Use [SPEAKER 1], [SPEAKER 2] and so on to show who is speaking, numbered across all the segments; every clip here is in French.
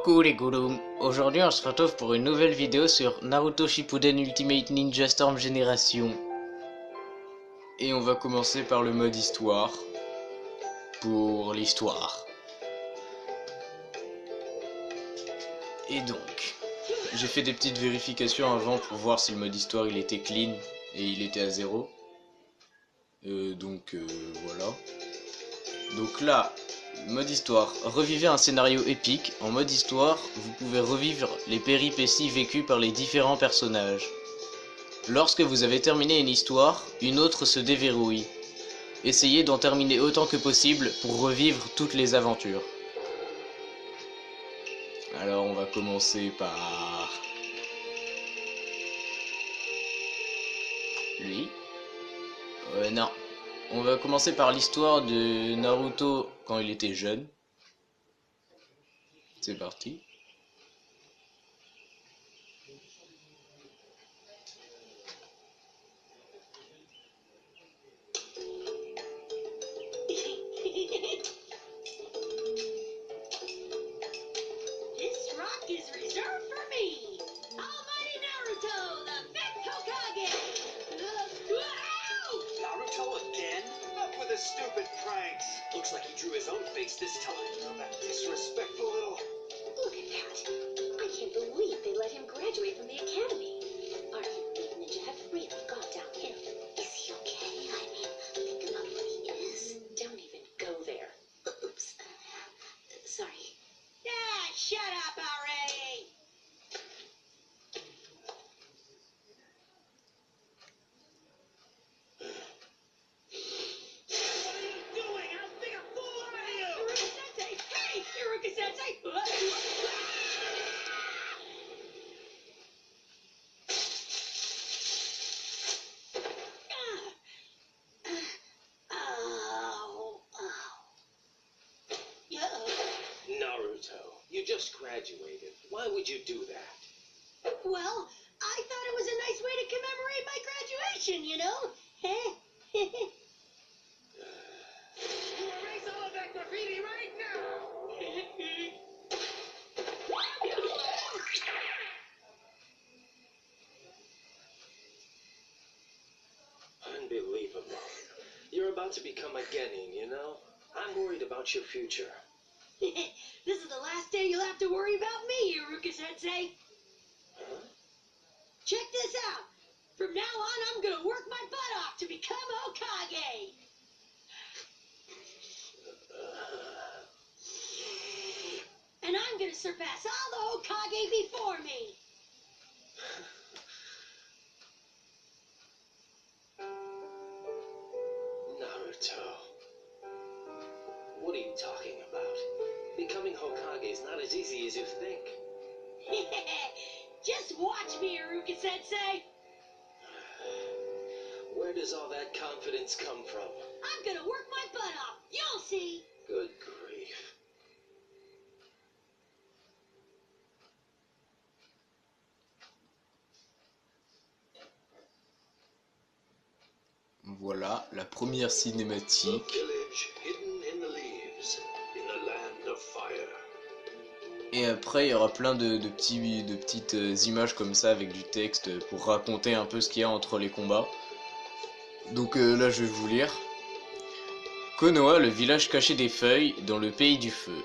[SPEAKER 1] Coucou les Gouloums, aujourd'hui on se retrouve pour une nouvelle vidéo sur Naruto Shippuden Ultimate Ninja Storm Génération. Et on va commencer par le mode histoire, pour l'histoire. Et donc, j'ai fait des petites vérifications avant pour voir si le mode histoire il était clean et il était à 0. Voilà. Donc là, mode histoire, revivez un scénario épique. En mode histoire, vous pouvez revivre les péripéties vécues par les différents personnages. Lorsque vous avez terminé une histoire, une autre se déverrouille. Essayez d'en terminer autant que possible pour revivre toutes les aventures. Alors on va commencer par... lui. Non. On va commencer par l'histoire de Naruto quand il était jeune. C'est parti.
[SPEAKER 2] This rock is reserved for me, Almighty Naruto, the fifth Hokage.
[SPEAKER 3] Naruto again? Up with his stupid pranks. Looks like he drew his own face this time. Oh, that disrespectful little...
[SPEAKER 2] Look at that. I can't believe they let him graduate from the academy. Our elite ninja have really gone downhill. Is he okay? I mean, think about what he is. Don't even go there. Oops. Sorry. Ah, shut up already! What are you doing? I'll make a fool out of you! Iruka-sensei! Hey, Iruka-sensei!
[SPEAKER 3] Naruto, you just graduated. Why would you do that?
[SPEAKER 2] Well, I thought it was a nice way to commemorate my graduation, you know?
[SPEAKER 3] You erase all of that graffiti right now! Unbelievable. You're about to become a genin, you know? I'm worried about your future.
[SPEAKER 2] This is the last day you'll have to worry about me, Iruka-sensei.
[SPEAKER 3] Huh?
[SPEAKER 2] Check this out. From now on, I'm gonna work my butt off to become Hokage. And I'm gonna surpass all the Hokage before me.
[SPEAKER 3] Naruto. What are you talking about? Becoming Hokage is not as easy as you think.
[SPEAKER 2] Just watch me, Iruka-sensei.
[SPEAKER 3] Where does all that confidence come from?
[SPEAKER 2] I'm gonna work my butt off. You'll see.
[SPEAKER 3] Good grief.
[SPEAKER 1] Voilà, la première cinématique.
[SPEAKER 3] Village hidden in the leaves, in the land of fire.
[SPEAKER 1] Et après, il y aura plein de petites images comme ça avec du texte pour raconter un peu ce qu'il y a entre les combats. Donc là, je vais vous lire. Konoha, le village caché des feuilles, dans le pays du feu.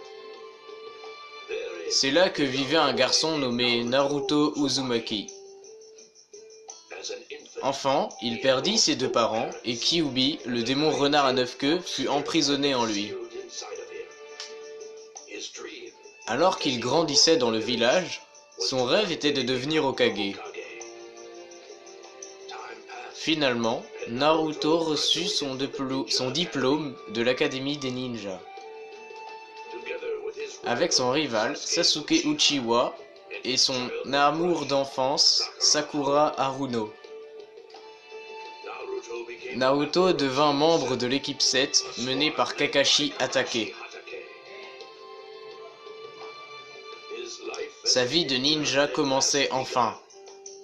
[SPEAKER 1] C'est là que vivait un garçon nommé Naruto Uzumaki. Enfant, il perdit ses deux parents et Kyuubi, le démon renard à 9 queues, fut emprisonné en lui. Alors qu'il grandissait dans le village, son rêve était de devenir Hokage. Finalement, Naruto reçut son diplôme de l'Académie des ninjas. Avec son rival, Sasuke Uchiwa, et son amour d'enfance, Sakura Haruno. Naruto devint membre de l'équipe 7, menée par Kakashi Hatake. Sa vie de ninja commençait enfin.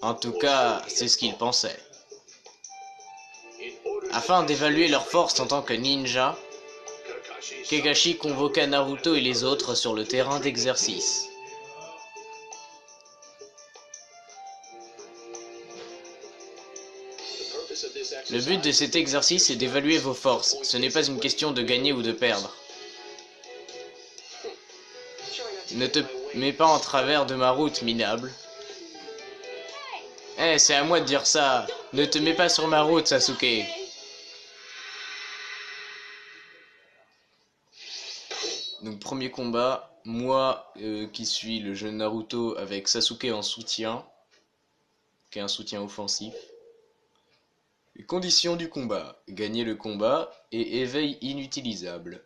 [SPEAKER 1] En tout cas, c'est ce qu'il pensait. Afin d'évaluer leur force en tant que ninja, Kakashi convoqua Naruto et les autres sur le terrain d'exercice. Le but de cet exercice est d'évaluer vos forces. Ce n'est pas une question de gagner ou de perdre. Ne te mets pas en travers de ma route, minable. Eh, c'est à moi de dire ça. Ne te mets pas sur ma route, Sasuke. Donc premier combat, moi qui suis le jeune Naruto avec Sasuke en soutien, qui est un soutien offensif. Les conditions du combat, gagner le combat et éveil inutilisable.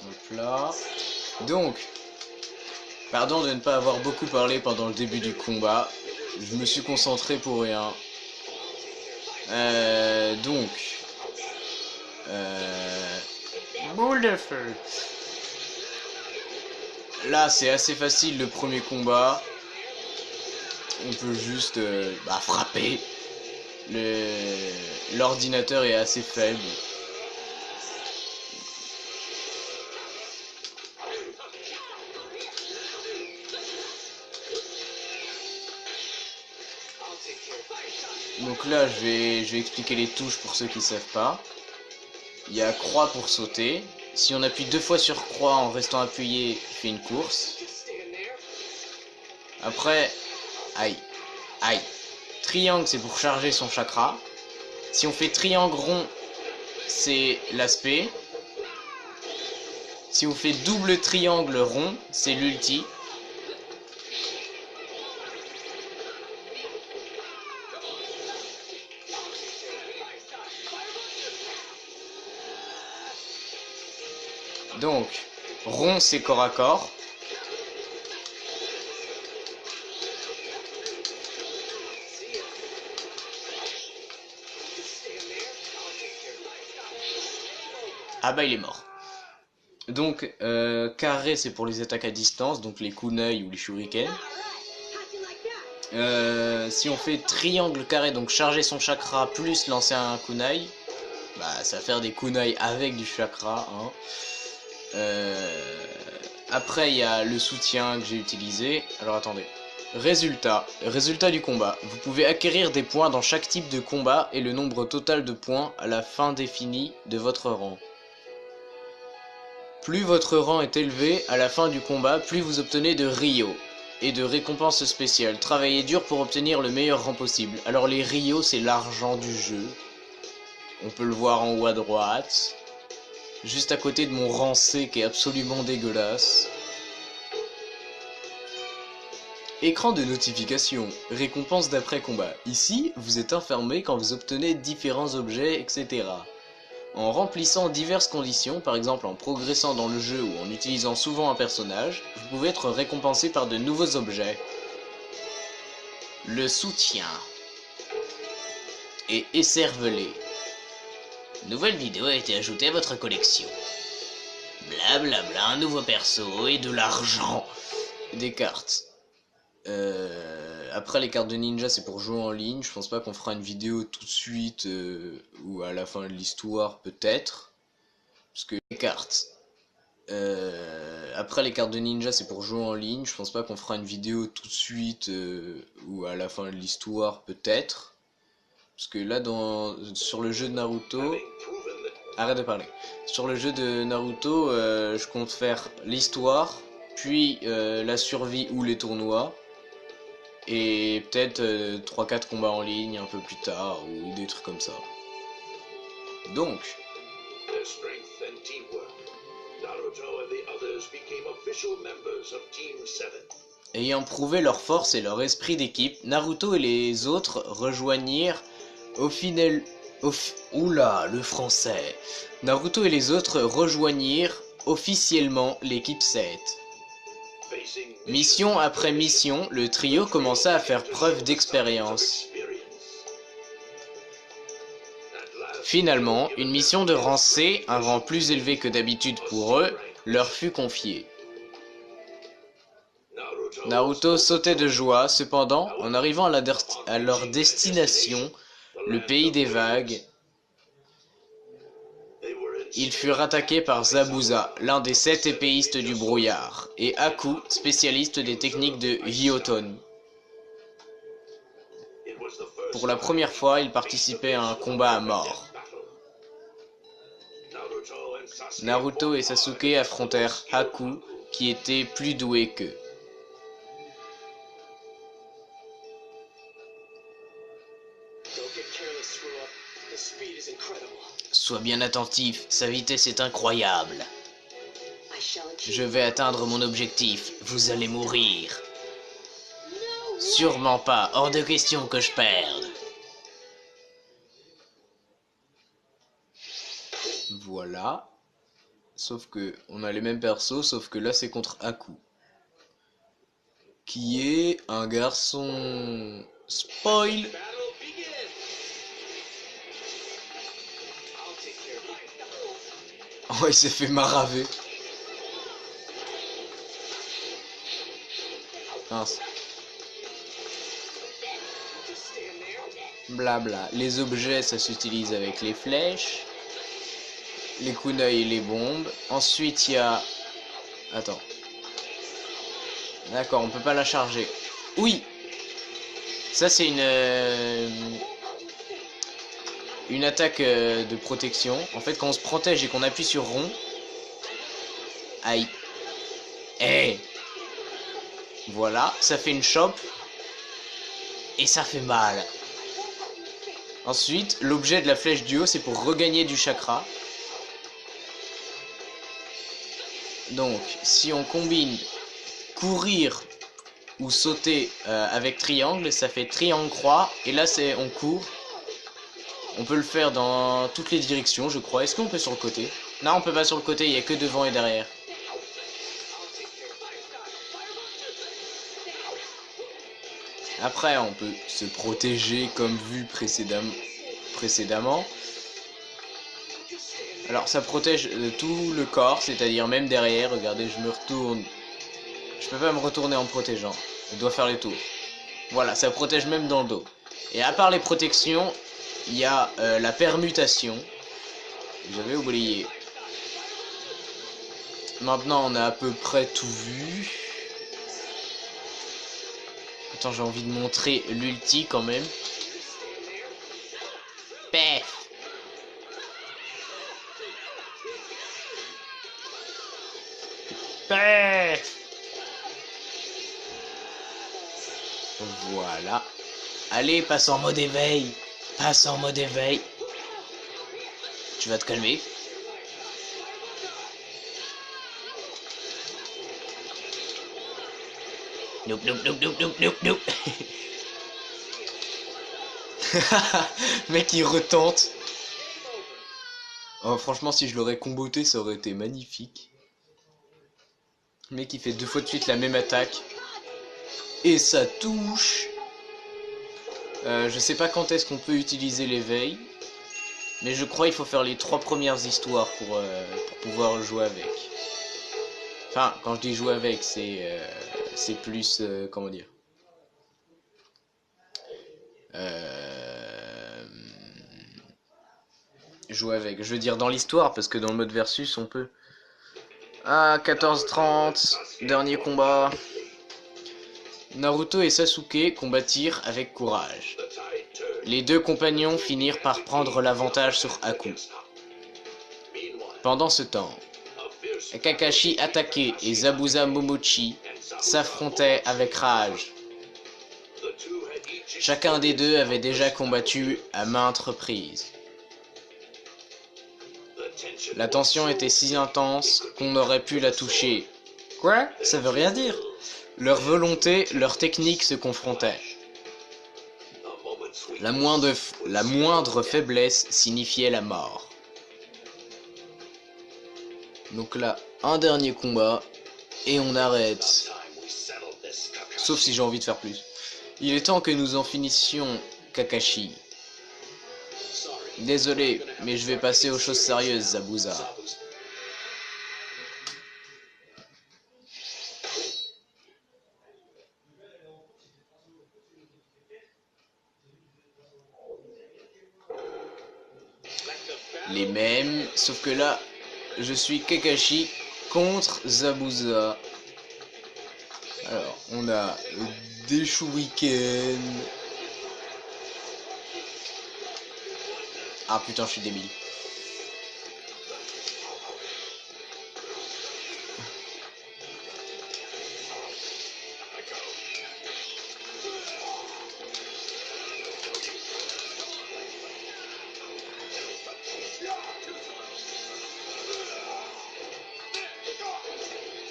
[SPEAKER 1] Hop là. Donc, pardon de ne pas avoir beaucoup parlé pendant le début du combat. Je me suis concentré pour rien. Boule de feu. Là, c'est assez facile le premier combat. On peut juste frapper. L'ordinateur est assez faible. Donc là, je vais expliquer les touches pour ceux qui ne savent pas. Il y a croix pour sauter. Si on appuie 2 fois sur croix en restant appuyé, il fait une course. Après, aïe. Triangle, c'est pour charger son chakra. Si on fait triangle rond, c'est l'aspect. Si on fait double triangle rond, c'est l'ulti. Donc, rond c'est corps à corps. Ah bah il est mort. Donc, carré c'est pour les attaques à distance, donc les kunai ou les shurikens. Si on fait triangle carré, donc charger son chakra plus lancer un kunai, bah ça va faire des kunai avec du chakra. Hein. Après il y a le soutien que j'ai utilisé. Alors attendez. Résultat du combat. Vous pouvez acquérir des points dans chaque type de combat et le nombre total de points à la fin définie de votre rang. Plus votre rang est élevé à la fin du combat, plus vous obtenez de Ryo et de récompenses spéciales. Travaillez dur pour obtenir le meilleur rang possible. Alors les Ryo, c'est l'argent du jeu. On peut le voir en haut à droite. Juste à côté de mon rang C qui est absolument dégueulasse. Écran de notification, récompense d'après combat. Ici, vous êtes informé quand vous obtenez différents objets, etc. En remplissant diverses conditions, par exemple en progressant dans le jeu ou en utilisant souvent un personnage, vous pouvez être récompensé par de nouveaux objets. Le soutien. Et écervelé. Nouvelle vidéo a été ajoutée à votre collection. Blablabla, un nouveau perso et de l'argent. Des cartes. Après les cartes de ninja c'est pour jouer en ligne. Je pense pas qu'on fera une vidéo tout de suite ou à la fin de l'histoire peut-être. Parce que les cartes. Après les cartes de ninja c'est pour jouer en ligne. Je pense pas qu'on fera une vidéo tout de suite ou à la fin de l'histoire peut-être. Parce que là sur le jeu de Naruto. Arrête de parler. Sur le jeu de Naruto, je compte faire l'histoire, puis la survie ou les tournois. Et peut-être 3-4 combats en ligne un peu plus tard, ou des trucs comme ça. Donc, ayant prouvé leur force et leur esprit d'équipe, Naruto et les autres rejoignirent Oula, le français. Naruto et les autres rejoignirent officiellement l'équipe 7. Mission après mission, le trio commença à faire preuve d'expérience. Finalement, une mission de rang C, un rang plus élevé que d'habitude pour eux, leur fut confiée. Naruto sautait de joie, cependant, en arrivant à leur destination, le pays des vagues, ils furent attaqués par Zabuza, l'un des 7 épéistes du brouillard, et Aku, spécialiste des techniques de Hyoton. Pour la première fois, ils participaient à un combat à mort. Naruto et Sasuke affrontèrent Aku, qui était plus doué qu'eux. Sois bien attentif, sa vitesse est incroyable. Je vais atteindre mon objectif, vous allez mourir. Sûrement pas, hors de question que je perde. Voilà. Sauf que on a les mêmes persos, sauf que là c'est contre Aku. Qui est un garçon... Spoil. Oh, il s'est fait maraver. Mince. Blabla. Les objets, ça s'utilise avec les flèches. Les kunai et les bombes. Ensuite, il y a... Attends. D'accord, on peut pas la charger. Oui. Ça, c'est une attaque de protection. En fait, quand on se protège et qu'on appuie sur rond... Aïe. Eh. Voilà, ça fait une chope. Et ça fait mal. Ensuite, l'objet de la flèche du haut, c'est pour regagner du chakra. Donc, si on combine courir ou sauter avec triangle, ça fait triangle-croix. Et là, c'est on court. On peut le faire dans toutes les directions, je crois. Est-ce qu'on peut sur le côté? Non, on peut pas sur le côté, il n'y a que devant et derrière. Après, on peut se protéger comme vu précédemment. Alors, ça protège tout le corps, c'est-à-dire même derrière. Regardez, je me retourne. Je peux pas me retourner en protégeant. Je dois faire les tours. Voilà, ça protège même dans le dos. Et à part les protections, il y a la permutation. J'avais oublié. Maintenant, on a à peu près tout vu. Attends, j'ai envie de montrer l'ulti quand même. Pef. Pef. Voilà. Allez, passe en mode éveil. Passe en mode éveil. Tu vas te calmer. Nope, nope, nope, nope, nope, nope, nope. Mec, il retente. Oh, franchement, si je l'aurais comboté, ça aurait été magnifique. Le mec, il fait 2 fois de suite la même attaque. Et ça touche. Je sais pas quand est-ce qu'on peut utiliser l'éveil. Mais je crois qu'il faut faire les 3 premières histoires pour pouvoir jouer avec. Enfin, quand je dis jouer avec, c'est plus... comment dire, jouer avec. Je veux dire dans l'histoire, parce que dans le mode versus, on peut... Ah, 14-30, dernier combat. Naruto et Sasuke combattirent avec courage. Les 2 compagnons finirent par prendre l'avantage sur Aku. Pendant ce temps, Kakashi attaqué et Zabuza Momochi s'affrontaient avec rage. Chacun des deux avait déjà combattu à maintes reprises. La tension était si intense qu'on aurait pu la toucher. Quoi? Ça veut rien dire. Leur volonté, leur technique se confrontaient. La moindre faiblesse signifiait la mort. Donc là, un dernier combat, et on arrête. Sauf si j'ai envie de faire plus. Il est temps que nous en finissions, Kakashi. Désolé, mais je vais passer aux choses sérieuses, Zabuza. Les mêmes, sauf que là, je suis Kakashi contre Zabuza. Alors, on a des shurikens. Ah putain, je suis débile.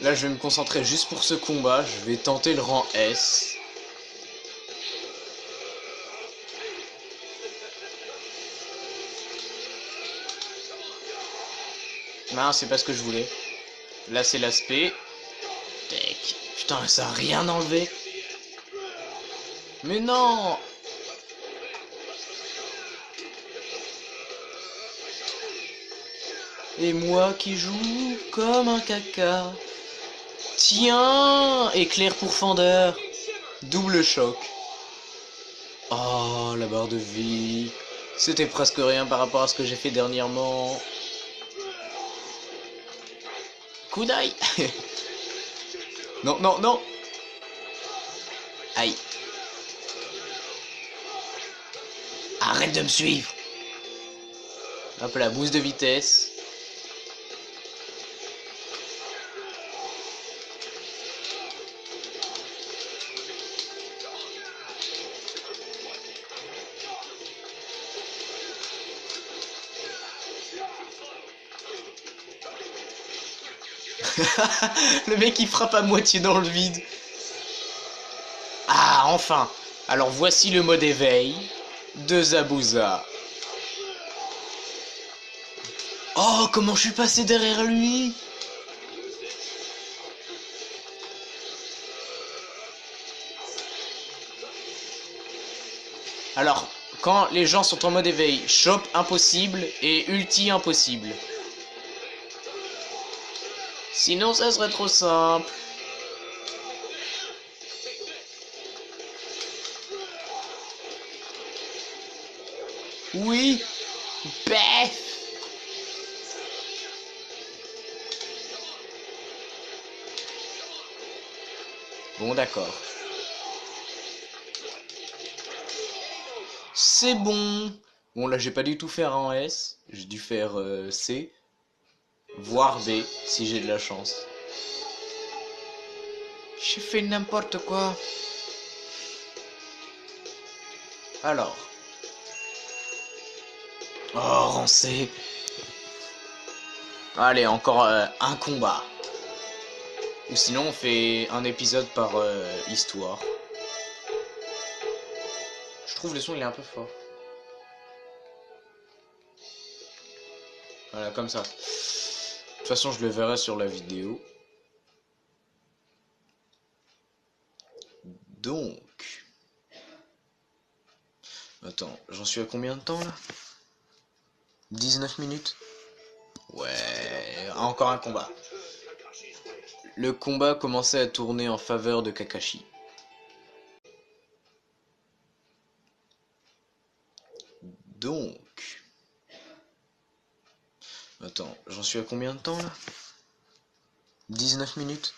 [SPEAKER 1] Là, je vais me concentrer juste pour ce combat. Je vais tenter le rang S. Non, c'est pas ce que je voulais. Là, c'est l'aspect. Tac. Putain, ça a rien enlevé. Mais non! Et moi qui joue comme un caca. Tiens! Éclair pour fendeur. Double choc. Oh, la barre de vie. C'était presque rien par rapport à ce que j'ai fait dernièrement. Coup d'œil. Non, non, non. Aïe. Arrête de me suivre. Hop là, boost de vitesse. Le mec il frappe à moitié dans le vide. Ah, enfin. Alors voici le mode éveil de Zabuza. Oh, comment je suis passé derrière lui. Alors, quand les gens sont en mode éveil, chope impossible et ulti impossible. Sinon, ça serait trop simple. Oui. Bef. Bon, d'accord. C'est bon. Bon, là, j'ai pas du tout faire en S. J'ai dû faire C. Voire B, si j'ai de la chance. J'ai fait n'importe quoi. Alors. Oh, rang C. Allez, encore un combat. Ou sinon, on fait un épisode par histoire. Je trouve le son, il est un peu fort. Voilà, comme ça. De toute façon, je le verrai sur la vidéo. Donc... Attends, j'en suis à combien de temps, là? 19 minutes? Ouais, encore un combat. Le combat commençait à tourner en faveur de Kakashi. Donc... Attends, j'en suis à combien de temps, là? 19 minutes?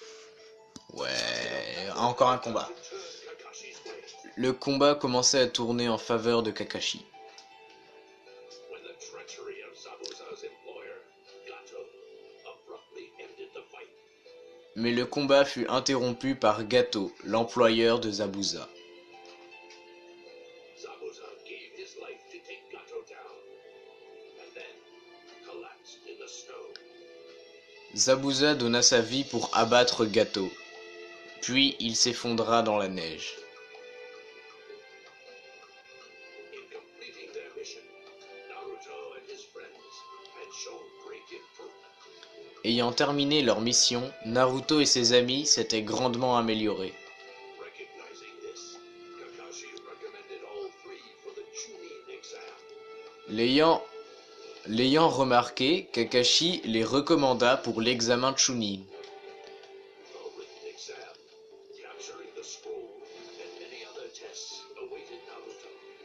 [SPEAKER 1] Ouais, encore un combat. Le combat commençait à tourner en faveur de Kakashi. Mais le combat fut interrompu par Gato, l'employeur de Zabuza. Zabuza donna sa vie pour abattre Gato, puis il s'effondra dans la neige. Ayant terminé leur mission, Naruto et ses amis s'étaient grandement améliorés. L'ayant remarqué, Kakashi les recommanda pour l'examen Chunin.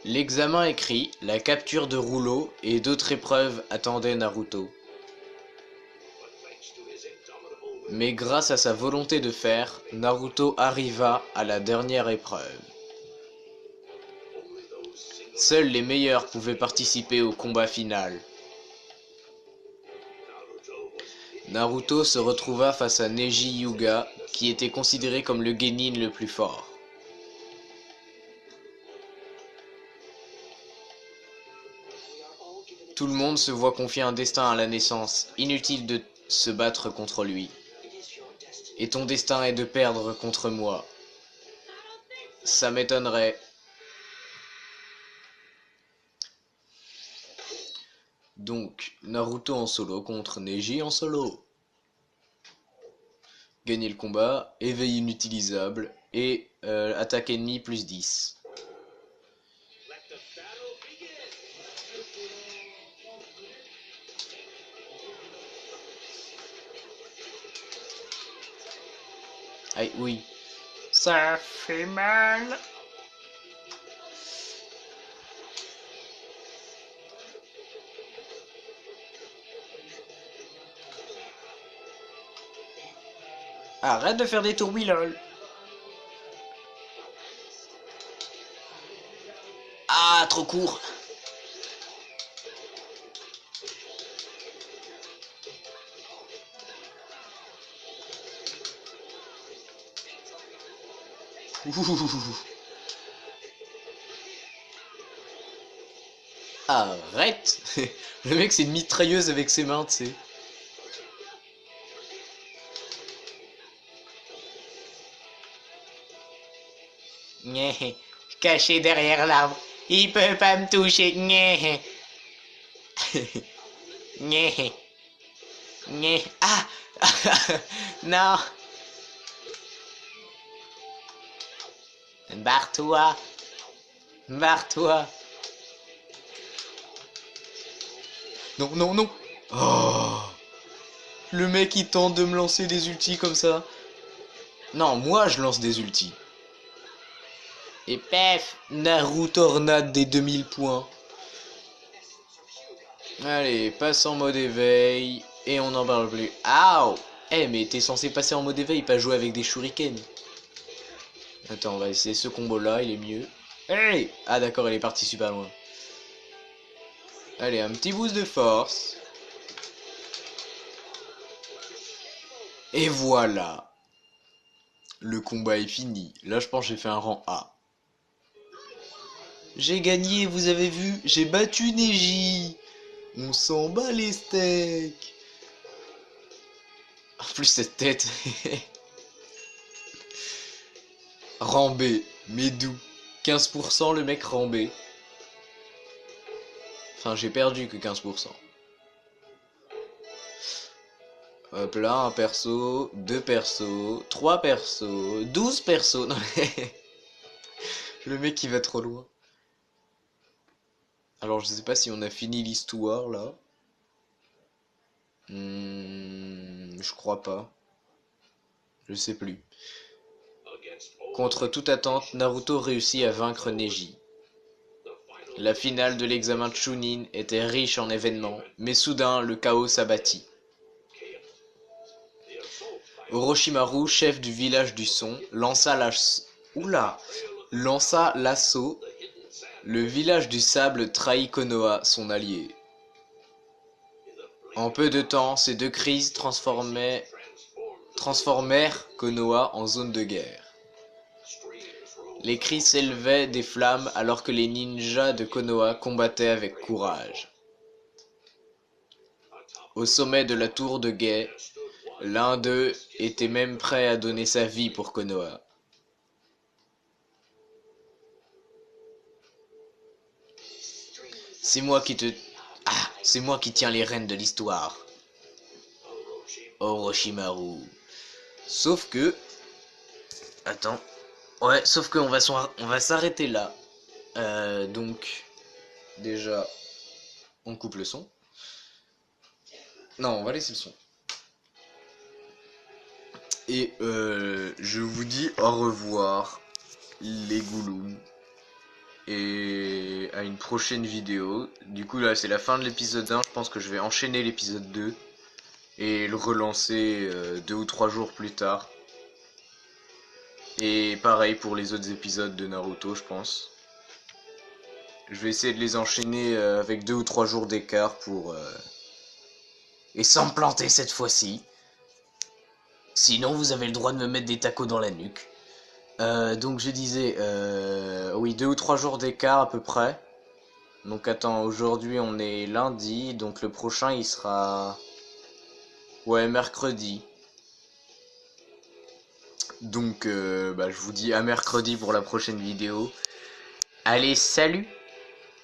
[SPEAKER 1] L'examen écrit, la capture de Rouleau et d'autres épreuves attendaient Naruto. Mais grâce à sa volonté de faire, Naruto arriva à la dernière épreuve. Seuls les meilleurs pouvaient participer au combat final. Naruto se retrouva face à Neji Hyuga, qui était considéré comme le genin le plus fort. Tout le monde se voit confier un destin à la naissance, inutile de se battre contre lui. Et ton destin est de perdre contre moi. Ça m'étonnerait. Donc, Naruto en solo contre Neji en solo. Gagner le combat, éveil inutilisable et attaque ennemie plus 10. Aïe, oui. Ça fait mal. Arrête de faire des tourbillons, lol. Ah, trop court. Ouh. Arrête. Le mec c'est une mitrailleuse avec ses mains, tu sais. Nyeh. Caché derrière l'arbre, il peut pas me toucher. Nyeh. Nyeh. Nyeh. Ah. Non. Barre-toi. Barre-toi. Non, non, non. Oh. Le mec il tente de me lancer des ultis comme ça. Non, moi je lance des ultis. Et pef, Naruto tornade des 2000 points. Allez, passe en mode éveil. Et on n'en parle plus. Aouh. Eh, mais t'es censé passer en mode éveil, pas jouer avec des shurikens. Attends, on va essayer ce combo là, il est mieux. Hey. Ah d'accord, il est parti super loin. Allez, un petit boost de force. Et voilà. Le combat est fini. Là, je pense que j'ai fait un rang A. J'ai gagné, vous avez vu. J'ai battu Neji. On s'en bat les steaks. En plus, cette tête. Rang B. Mais d'où 15% le mec rang B. Enfin, j'ai perdu que 15%. Hop là, un perso, deux persos, trois persos, 12 persos. Non, mais... Le mec il va trop loin. Alors je sais pas si on a fini l'histoire là. Je crois pas. Je sais plus. Contre toute attente, Naruto réussit à vaincre Neji. La finale de l'examen Chunin était riche en événements, mais soudain le chaos s'abattit. Orochimaru, chef du village du son, lança l'assaut. Le village du sable trahit Konoha, son allié. En peu de temps, ces deux crises transformèrent Konoha en zone de guerre. Les cris s'élevaient des flammes alors que les ninjas de Konoha combattaient avec courage. Au sommet de la tour de guet, l'un d'eux était même prêt à donner sa vie pour Konoha. C'est moi qui tiens les rênes de l'histoire. Orochimaru. Sauf que... Attends. Ouais, sauf qu'on va s'arrêter là. Donc... Déjà... On coupe le son. Non, on va laisser le son. Et je vous dis au revoir, les Gouloums. Et à une prochaine vidéo. Du coup, là, c'est la fin de l'épisode 1. Je pense que je vais enchaîner l'épisode 2. Et le relancer 2 ou 3 jours plus tard. Et pareil pour les autres épisodes de Naruto, je pense. Je vais essayer de les enchaîner avec 2 ou 3 jours d'écart pour... Et sans me planter cette fois-ci. Sinon, vous avez le droit de me mettre des tacos dans la nuque. Donc je disais, oui, 2 ou 3 jours d'écart à peu près. Donc attends, aujourd'hui on est lundi, donc le prochain il sera... Ouais, mercredi. Donc je vous dis à mercredi pour la prochaine vidéo. Allez, salut!